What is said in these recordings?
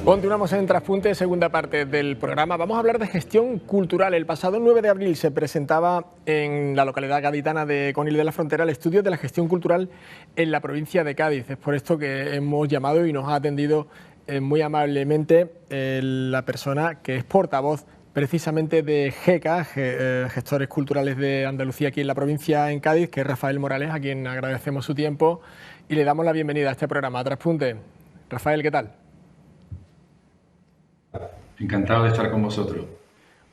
Continuamos en Traspunte, segunda parte del programa. Vamos a hablar de gestión cultural. El pasado 9 de abril se presentaba en la localidad gaditana de Conil de la Frontera el estudio de la gestión cultural en la provincia de Cádiz. Es por esto que hemos llamado y nos ha atendido muy amablemente la persona que es portavoz precisamente de GECA, Gestores Culturales de Andalucía, aquí en la provincia en Cádiz, que es Rafael Morales, a quien agradecemos su tiempo y le damos la bienvenida a este programa, a Traspunte. Rafael, ¿qué tal? Encantado de estar con vosotros.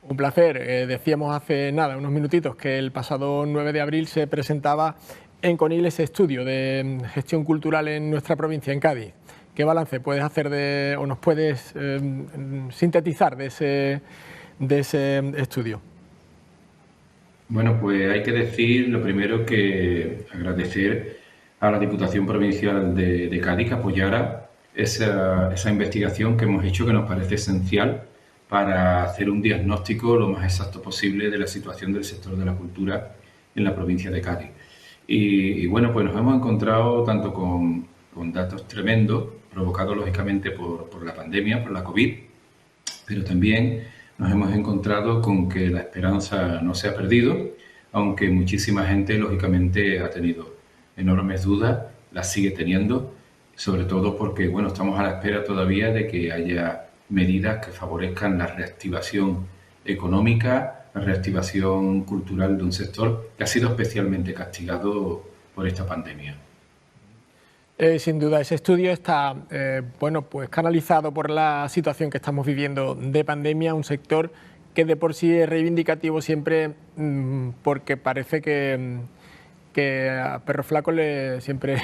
Un placer. Decíamos hace nada, unos minutitos, que el pasado 9 de abril se presentaba en Conil ese estudio de gestión cultural en nuestra provincia, en Cádiz. ¿Qué balance puedes hacer o nos puedes sintetizar de ese estudio? Bueno, pues hay que decir lo primero que agradecer a la Diputación Provincial de Cádiz que apoyara esa investigación que hemos hecho, que nos parece esencial para hacer un diagnóstico lo más exacto posible de la situación del sector de la cultura en la provincia de Cádiz. Y bueno, pues nos hemos encontrado tanto con datos tremendos, provocados lógicamente por la pandemia, por la COVID, pero también nos hemos encontrado con que la esperanza no se ha perdido, aunque muchísima gente lógicamente ha tenido enormes dudas, las sigue teniendo, sobre todo porque bueno, estamos a la espera todavía de que haya medidas que favorezcan la reactivación económica, la reactivación cultural de un sector que ha sido especialmente castigado por esta pandemia. Sin duda, ese estudio está bueno, pues canalizado por la situación que estamos viviendo de pandemia, un sector que de por sí es reivindicativo siempre porque parece que a perro flaco siempre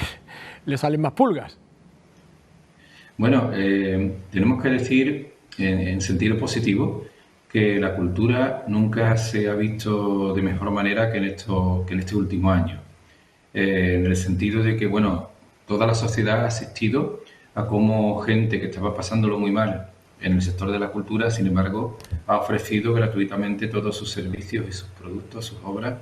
le salen más pulgas. Bueno, tenemos que decir en sentido positivo que la cultura nunca se ha visto de mejor manera que en este último año. En el sentido de que, bueno, toda la sociedad ha asistido a cómo gente que estaba pasándolo muy mal en el sector de la cultura, sin embargo, ha ofrecido gratuitamente todos sus servicios y sus productos, sus obras,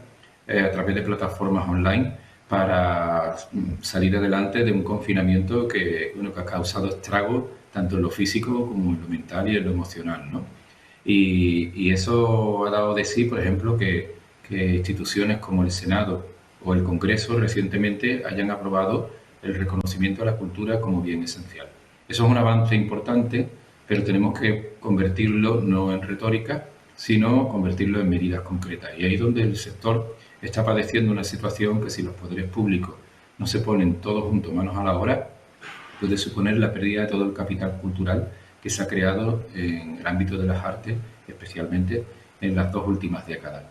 a través de plataformas online para salir adelante de un confinamiento que ha causado estragos tanto en lo físico como en lo mental y en lo emocional, ¿no? Y eso ha dado de sí, por ejemplo, que instituciones como el Senado o el Congreso recientemente hayan aprobado el reconocimiento a la cultura como bien esencial. Eso es un avance importante, pero tenemos que convertirlo no en retórica, sino convertirlo en medidas concretas. Y ahí es donde el sector está padeciendo una situación que si los poderes públicos no se ponen todos juntos manos a la obra, puede suponer la pérdida de todo el capital cultural que se ha creado en el ámbito de las artes, especialmente en las 2 últimas décadas.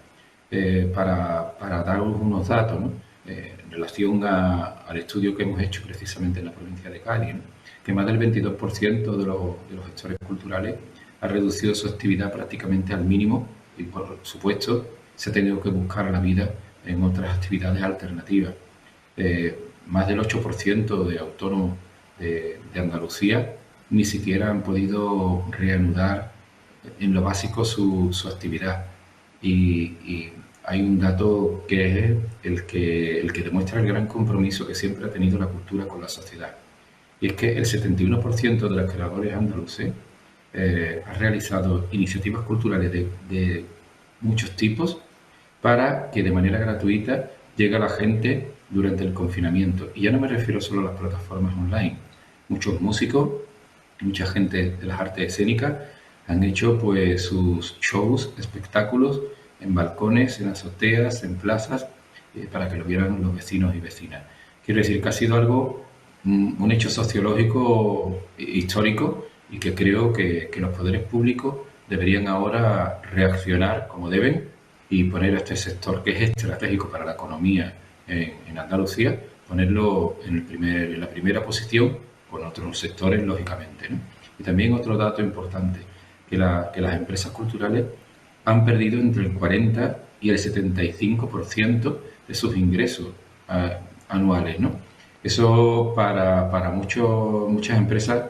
Para daros unos datos, ¿no? En relación al estudio que hemos hecho precisamente en la provincia de Cádiz, ¿no? Que más del 22% de los gestores culturales ha reducido su actividad prácticamente al mínimo y, por supuesto, se ha tenido que buscar la vida en otras actividades alternativas. Más del 8% de autónomos de Andalucía ni siquiera han podido reanudar en lo básico su actividad. Y hay un dato que es el que demuestra el gran compromiso que siempre ha tenido la cultura con la sociedad. Y es que el 71% de los creadores andaluces ha realizado iniciativas culturales de muchos tipos para que de manera gratuita llegue a la gente durante el confinamiento. Y ya no me refiero solo a las plataformas online. Muchos músicos, mucha gente de las artes escénicas han hecho pues sus shows, espectáculos en balcones, en azoteas, en plazas, para que lo vieran los vecinos y vecinas. Quiero decir que ha sido algo, un hecho sociológico histórico y que creo que los poderes públicos deberían ahora reaccionar como deben y poner a este sector que es estratégico para la economía en Andalucía, ponerlo en la primera posición con otros sectores, lógicamente, ¿no? Y también otro dato importante, que las empresas culturales han perdido entre el 40 y el 75% de sus ingresos anuales, ¿no? Eso para muchas empresas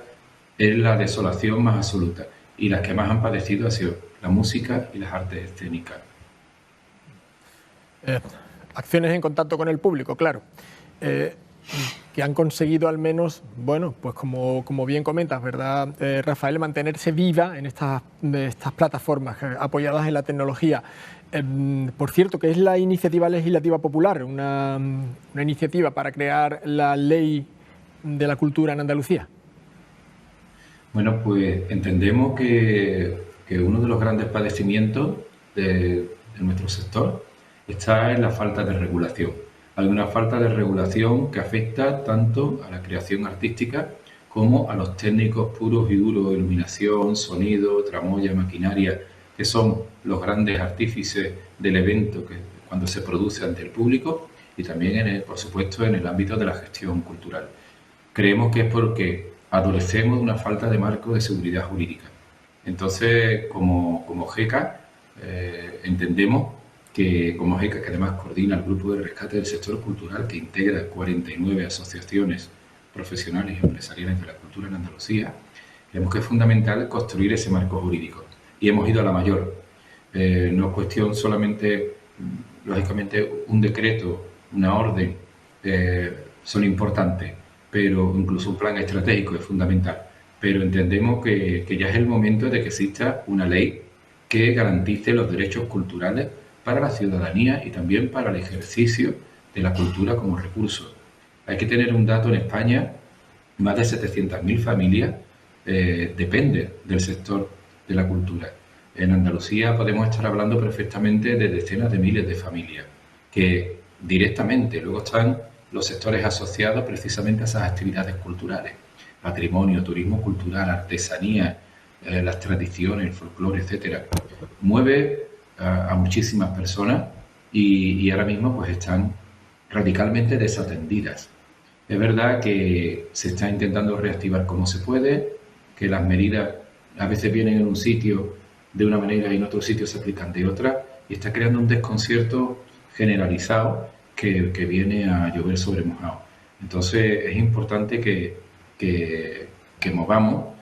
es la desolación más absoluta, y las que más han padecido ha sido la música y las artes escénicas. Acciones en contacto con el público, claro. que han conseguido al menos, bueno, pues como bien comentas, ¿verdad, Rafael? Mantenerse viva en estas plataformas apoyadas en la tecnología. Por cierto, ¿qué es la iniciativa legislativa popular? Una iniciativa para crear la ley de la cultura en Andalucía. Bueno, pues entendemos que uno de los grandes padecimientos de nuestro sector está en la falta de regulación. Hay una falta de regulación que afecta tanto a la creación artística como a los técnicos puros y duros, iluminación, sonido, tramoya, maquinaria, que son los grandes artífices del evento que cuando se produce ante el público, y también, por supuesto, en el ámbito de la gestión cultural. Creemos que es porque adolecemos de una falta de marco de seguridad jurídica. Entonces, como GECA, entendemos que como GECA, que además coordina el Grupo de Rescate del Sector Cultural, que integra 49 asociaciones profesionales y empresariales de la cultura en Andalucía, creemos que es fundamental construir ese marco jurídico. Y hemos ido a la mayor. No es cuestión solamente, lógicamente, un decreto, una orden, son importantes, pero incluso un plan estratégico es fundamental. Pero entendemos que ya es el momento de que exista una ley que garantice los derechos culturales para la ciudadanía y también para el ejercicio de la cultura como recurso. Hay que tener un dato: en España, más de 700.000 familias dependen del sector de la cultura. En Andalucía podemos estar hablando perfectamente de decenas de miles de familias que directamente luego están los sectores asociados precisamente a esas actividades culturales: patrimonio, turismo cultural, artesanía, las tradiciones, el folclore, etcétera. Mueve a muchísimas personas y ahora mismo pues están radicalmente desatendidas. Es verdad que se está intentando reactivar como se puede, que las medidas a veces vienen en un sitio de una manera y en otro sitio se aplican de otra, y está creando un desconcierto generalizado que viene a llover sobre mojado. Entonces es importante que movamos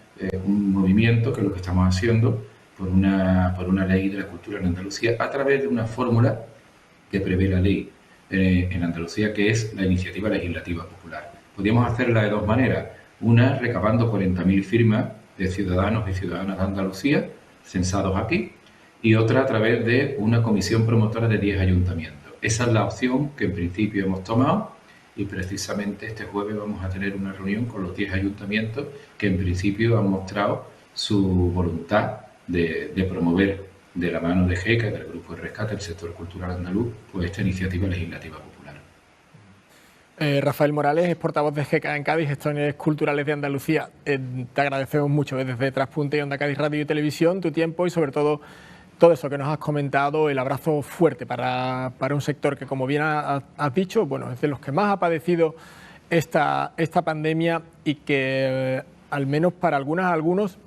un movimiento, que es lo que estamos haciendo, por una ley de la cultura en Andalucía, a través de una fórmula que prevé la ley en Andalucía, que es la iniciativa legislativa popular. Podríamos hacerla de dos maneras: una, recabando 40.000 firmas de ciudadanos y ciudadanas de Andalucía censados aquí, y otra a través de una comisión promotora de 10 ayuntamientos. Esa es la opción que en principio hemos tomado, y precisamente este jueves vamos a tener una reunión con los 10 ayuntamientos que en principio han mostrado su voluntad de promover, de la mano de GECA, del Grupo de Rescate del Sector Cultural Andaluz, pues esta iniciativa legislativa popular. Rafael Morales es portavoz de GECA en Cádiz, Gestiones Culturales de Andalucía. Te agradecemos mucho desde Traspunte y Onda Cádiz Radio y Televisión tu tiempo y sobre todo eso que nos has comentado, el abrazo fuerte para un sector que, como bien has dicho, bueno, es de los que más ha padecido esta pandemia, y que al menos para algunos,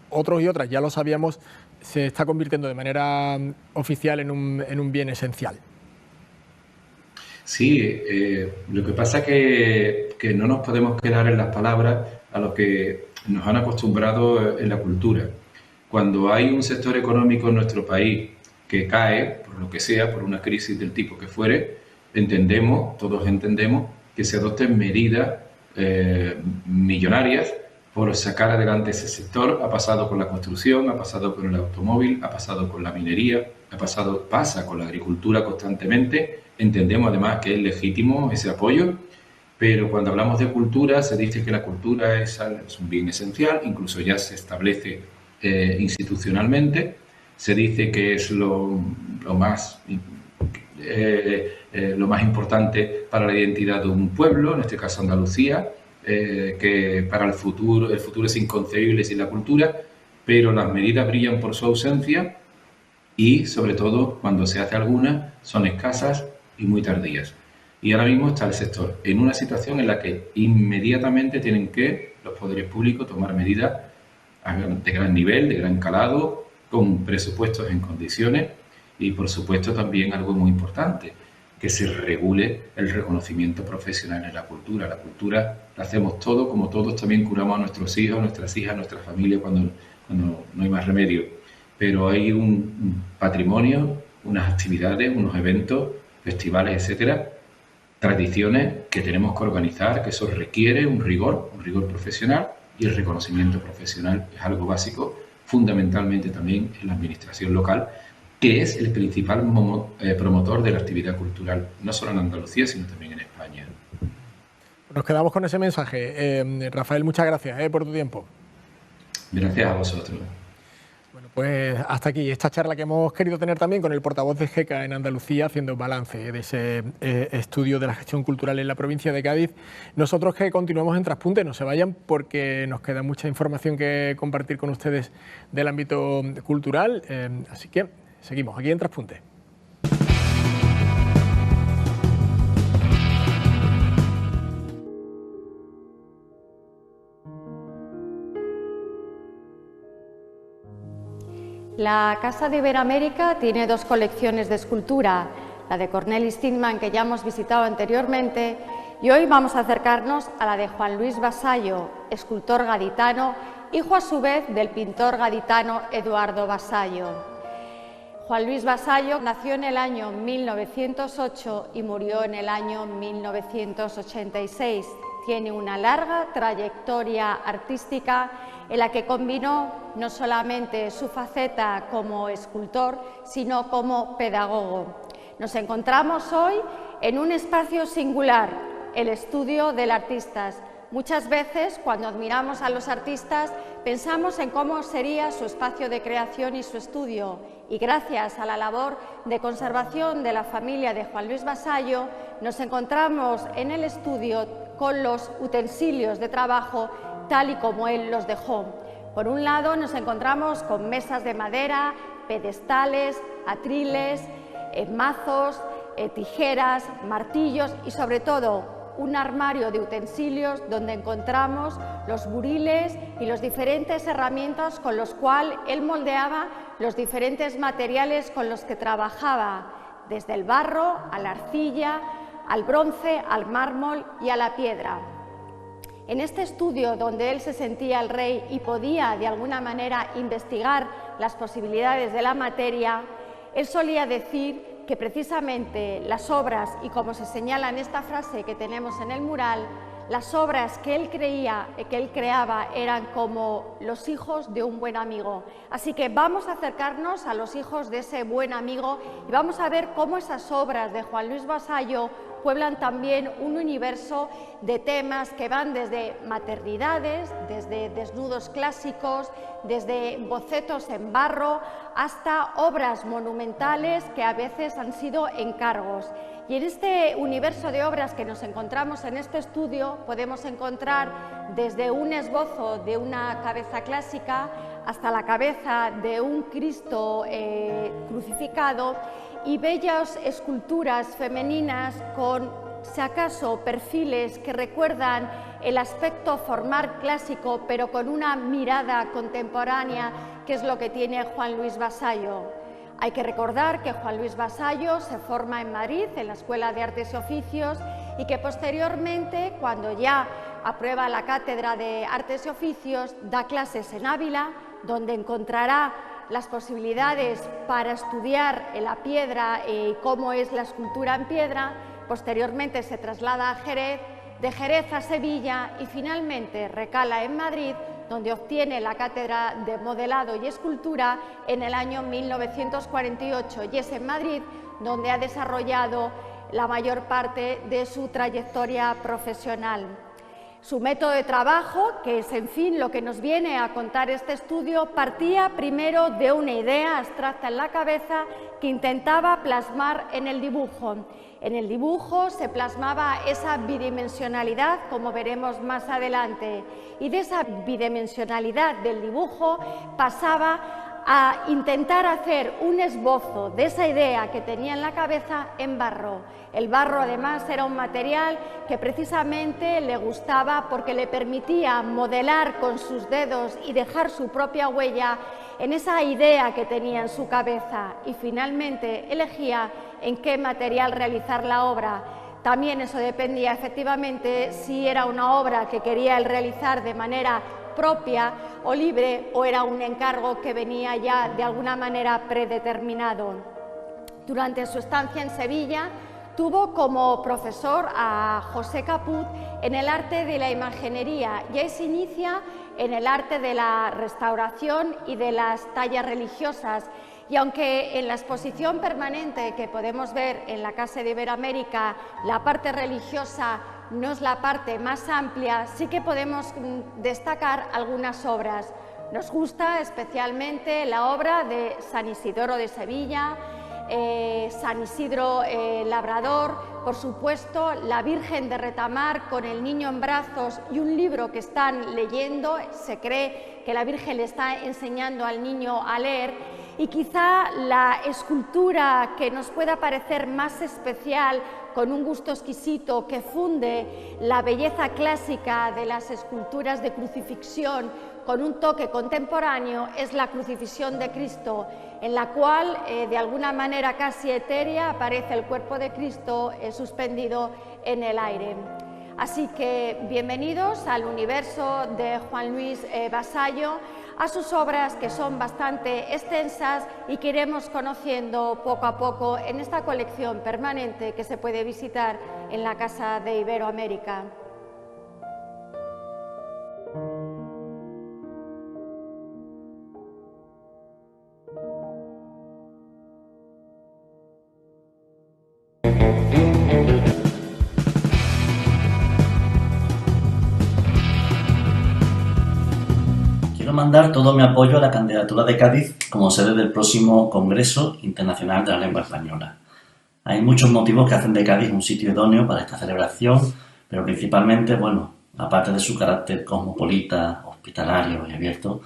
otros y otras, ya lo sabíamos, se está convirtiendo de manera oficial en un bien esencial. Sí, lo que pasa es que no nos podemos quedar en las palabras a lo que nos han acostumbrado en la cultura. Cuando hay un sector económico en nuestro país que cae, por lo que sea, por una crisis del tipo que fuere, todos entendemos que se adopten medidas millonarias por sacar adelante ese sector. Ha pasado con la construcción, ha pasado con el automóvil, ha pasado con la minería, pasa con la agricultura constantemente. Entendemos además que es legítimo ese apoyo, pero cuando hablamos de cultura se dice que la cultura es un bien esencial, incluso ya se establece institucionalmente, se dice que es lo más importante para la identidad de un pueblo, en este caso Andalucía, que para el futuro es inconcebible sin la cultura, pero las medidas brillan por su ausencia y, sobre todo, cuando se hace alguna, son escasas y muy tardías. Y ahora mismo está el sector en una situación en la que inmediatamente tienen que los poderes públicos tomar medidas de gran nivel, de gran calado, con presupuestos en condiciones y, por supuesto, también algo muy importante, que se regule el reconocimiento profesional en la cultura. La cultura la hacemos todos, como todos también curamos a nuestros hijos, a nuestras hijas, a nuestra familia cuando no hay más remedio. Pero hay un patrimonio, unas actividades, unos eventos, festivales, etcétera, tradiciones que tenemos que organizar, que eso requiere un rigor profesional, y el reconocimiento profesional es algo básico, fundamentalmente también en la administración local, que es el principal promotor de la actividad cultural, no solo en Andalucía, sino también en España. Nos quedamos con ese mensaje. Rafael, muchas gracias por tu tiempo. Gracias a vosotros. Bueno, pues hasta aquí esta charla que hemos querido tener también con el portavoz de GECA en Andalucía, haciendo balance de ese estudio de la gestión cultural en la provincia de Cádiz. Nosotros que continuamos en Traspunte, no se vayan porque nos queda mucha información que compartir con ustedes del ámbito cultural, así que seguimos aquí en Traspunte. La Casa de Iberoamérica tiene dos colecciones de escultura, la de Cornelis Tintman, que ya hemos visitado anteriormente, y hoy vamos a acercarnos a la de Juan Luis Vasallo, escultor gaditano, hijo a su vez del pintor gaditano Eduardo Vasallo. Juan Luis Vasallo nació en el año 1908 y murió en el año 1986. Tiene una larga trayectoria artística en la que combinó no solamente su faceta como escultor, sino como pedagogo. Nos encontramos hoy en un espacio singular, el estudio del artista. Muchas veces, cuando admiramos a los artistas, pensamos en cómo sería su espacio de creación y su estudio, y gracias a la labor de conservación de la familia de Juan Luis Vasallo, nos encontramos en el estudio con los utensilios de trabajo tal y como él los dejó. Por un lado nos encontramos con mesas de madera, pedestales, atriles, mazos, tijeras, martillos y sobre todo un armario de utensilios donde encontramos los buriles y las diferentes herramientas con los cuales él moldeaba los diferentes materiales con los que trabajaba, desde el barro a la arcilla, al bronce, al mármol y a la piedra. En este estudio, donde él se sentía el rey y podía de alguna manera investigar las posibilidades de la materia, él solía decir que precisamente las obras, y como se señala en esta frase que tenemos en el mural, las obras que él creaba eran como los hijos de un buen amigo. Así que vamos a acercarnos a los hijos de ese buen amigo y vamos a ver cómo esas obras de Juan Luis Vasallo pueblan también un universo de temas que van desde maternidades, desde desnudos clásicos, desde bocetos en barro, hasta obras monumentales que a veces han sido encargos. Y en este universo de obras que nos encontramos en este estudio podemos encontrar desde un esbozo de una cabeza clásica hasta la cabeza de un Cristo crucificado y bellas esculturas femeninas con, si acaso, perfiles que recuerdan el aspecto formal clásico, pero con una mirada contemporánea, que es lo que tiene Juan Luis Vasallo. Hay que recordar que Juan Luis Vasallo se forma en Madrid, en la Escuela de Artes y Oficios, y que posteriormente, cuando ya aprueba la cátedra de Artes y Oficios, da clases en Ávila, donde encontrará las posibilidades para estudiar la piedra y cómo es la escultura en piedra. Posteriormente se traslada a Jerez, de Jerez a Sevilla y finalmente recala en Madrid, donde obtiene la cátedra de modelado y escultura en el año 1948, y es en Madrid donde ha desarrollado la mayor parte de su trayectoria profesional. Su método de trabajo, que es en fin lo que nos viene a contar este estudio, partía primero de una idea abstracta en la cabeza que intentaba plasmar en el dibujo. En el dibujo se plasmaba esa bidimensionalidad, como veremos más adelante, y de esa bidimensionalidad del dibujo pasaba a intentar hacer un esbozo de esa idea que tenía en la cabeza en barro. El barro además era un material que precisamente le gustaba porque le permitía modelar con sus dedos y dejar su propia huella en esa idea que tenía en su cabeza, y finalmente elegía en qué material realizar la obra. También eso dependía efectivamente si era una obra que quería él realizar de manera propia o libre, o era un encargo que venía ya de alguna manera predeterminado. Durante su estancia en Sevilla, Tuvo como profesor a José Caput en el arte de la imaginería y ahí se inicia en el arte de la restauración y de las tallas religiosas. Y aunque en la exposición permanente que podemos ver en la Casa de Iberoamérica la parte religiosa no es la parte más amplia, sí que podemos destacar algunas obras. Nos gusta especialmente la obra de San Isidoro de Sevilla, San Isidro Labrador, por supuesto la Virgen de Retamar con el niño en brazos y un libro que están leyendo. Se cree que la Virgen le está enseñando al niño a leer, y quizá la escultura que nos pueda parecer más especial, con un gusto exquisito que funde la belleza clásica de las esculturas de crucifixión con un toque contemporáneo, es la Crucifixión de Cristo, en la cual de alguna manera casi etérea aparece el cuerpo de Cristo suspendido en el aire. Así que bienvenidos al universo de Juan Luis Vasallo, a sus obras que son bastante extensas y que iremos conociendo poco a poco en esta colección permanente que se puede visitar en la Casa de Iberoamérica. Mandar todo mi apoyo a la candidatura de Cádiz como sede del próximo Congreso Internacional de la Lengua Española. Hay muchos motivos que hacen de Cádiz un sitio idóneo para esta celebración, pero principalmente, aparte de su carácter cosmopolita, hospitalario y abierto,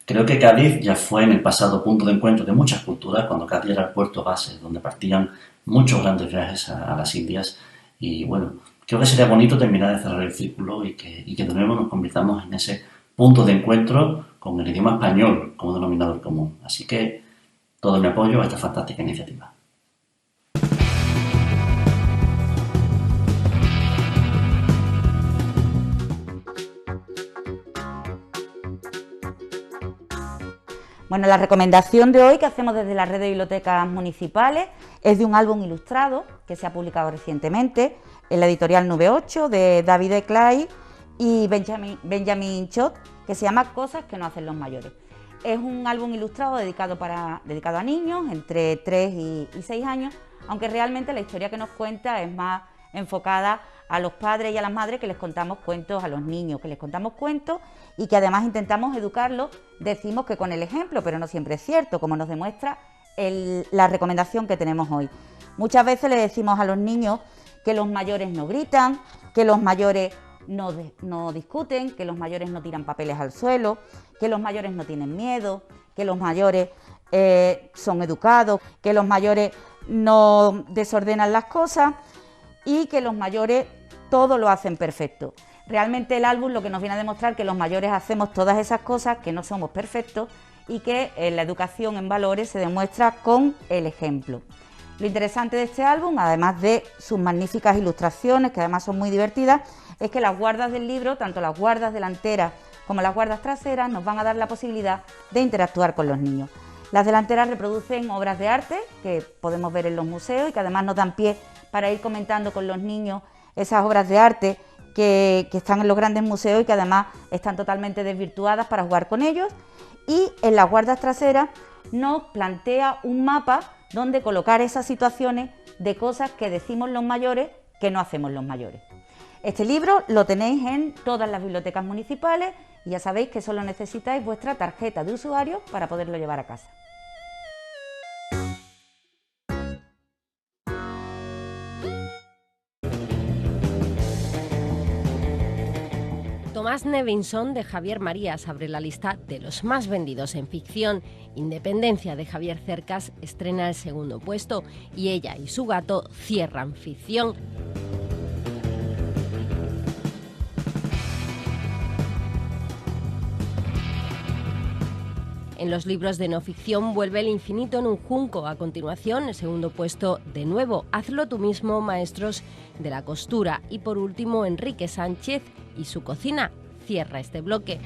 creo que Cádiz ya fue en el pasado punto de encuentro de muchas culturas, cuando Cádiz era el puerto base, donde partían muchos grandes viajes a las Indias, y creo que sería bonito terminar de cerrar el círculo y que de nuevo nos convirtamos en ese punto de encuentro con el idioma español como denominador común. Así que todo mi apoyo a esta fantástica iniciativa. Bueno, la recomendación de hoy que hacemos desde la red de bibliotecas municipales es de un álbum ilustrado que se ha publicado recientemente en la editorial Nube 8 de David Clay y Benjamin Schott, que se llama Cosas que no hacen los mayores. Es un álbum ilustrado dedicado a niños entre 3 y 6 años, aunque realmente la historia que nos cuenta es más enfocada a los padres y a las madres que les contamos cuentos a los niños, que les contamos cuentos y que además intentamos educarlos, decimos que con el ejemplo, pero no siempre es cierto, como nos demuestra la recomendación que tenemos hoy. Muchas veces le decimos a los niños que los mayores no gritan, que los mayores no discuten, que los mayores no tiran papeles al suelo, que los mayores no tienen miedo, que los mayores son educados, que los mayores no desordenan las cosas y que los mayores todo lo hacen perfecto. Realmente el álbum lo que nos viene a demostrar que los mayores hacemos todas esas cosas, que no somos perfectos y que la educación en valores se demuestra con el ejemplo. Lo interesante de este álbum, además de sus magníficas ilustraciones, que además son muy divertidas, es que las guardas del libro, tanto las guardas delanteras como las guardas traseras, nos van a dar la posibilidad de interactuar con los niños. Las delanteras reproducen obras de arte que podemos ver en los museos y que además nos dan pie para ir comentando con los niños esas obras de arte que están en los grandes museos y que además están totalmente desvirtuadas para jugar con ellos. Y en las guardas traseras nos plantea un mapa donde colocar esas situaciones de cosas que decimos los mayores que no hacemos los mayores. Este libro lo tenéis en todas las bibliotecas municipales y ya sabéis que solo necesitáis vuestra tarjeta de usuario para poderlo llevar a casa. Tomás Nevinson de Javier Marías abre la lista de los más vendidos en ficción. Independencia de Javier Cercas estrena el segundo puesto y Ella y su gato cierran ficción. En los libros de no ficción vuelve El infinito en un junco. A continuación, el segundo puesto de nuevo, Hazlo tú mismo, maestros de la costura. Y por último, Enrique Sánchez y su cocina cierra este bloque.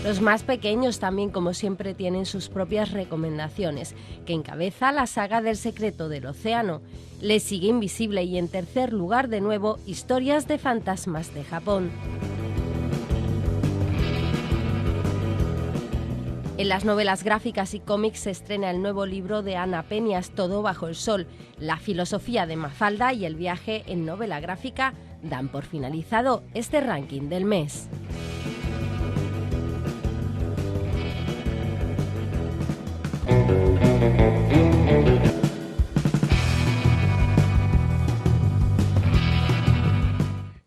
Los más pequeños también, como siempre, tienen sus propias recomendaciones, que encabeza la saga del secreto del océano. Le sigue Invisible y, en tercer lugar, de nuevo, Historias de fantasmas de Japón. En las novelas gráficas y cómics se estrena el nuevo libro de Ana Peñas, Todo bajo el sol. La filosofía de Mafalda y el viaje en novela gráfica dan por finalizado este ranking del mes.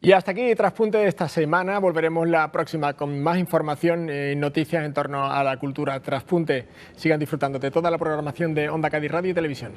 Y hasta aquí Traspunte de esta semana. Volveremos la próxima con más información y noticias en torno a la cultura. Traspunte, sigan disfrutando de toda la programación de Onda Cádiz Radio y Televisión.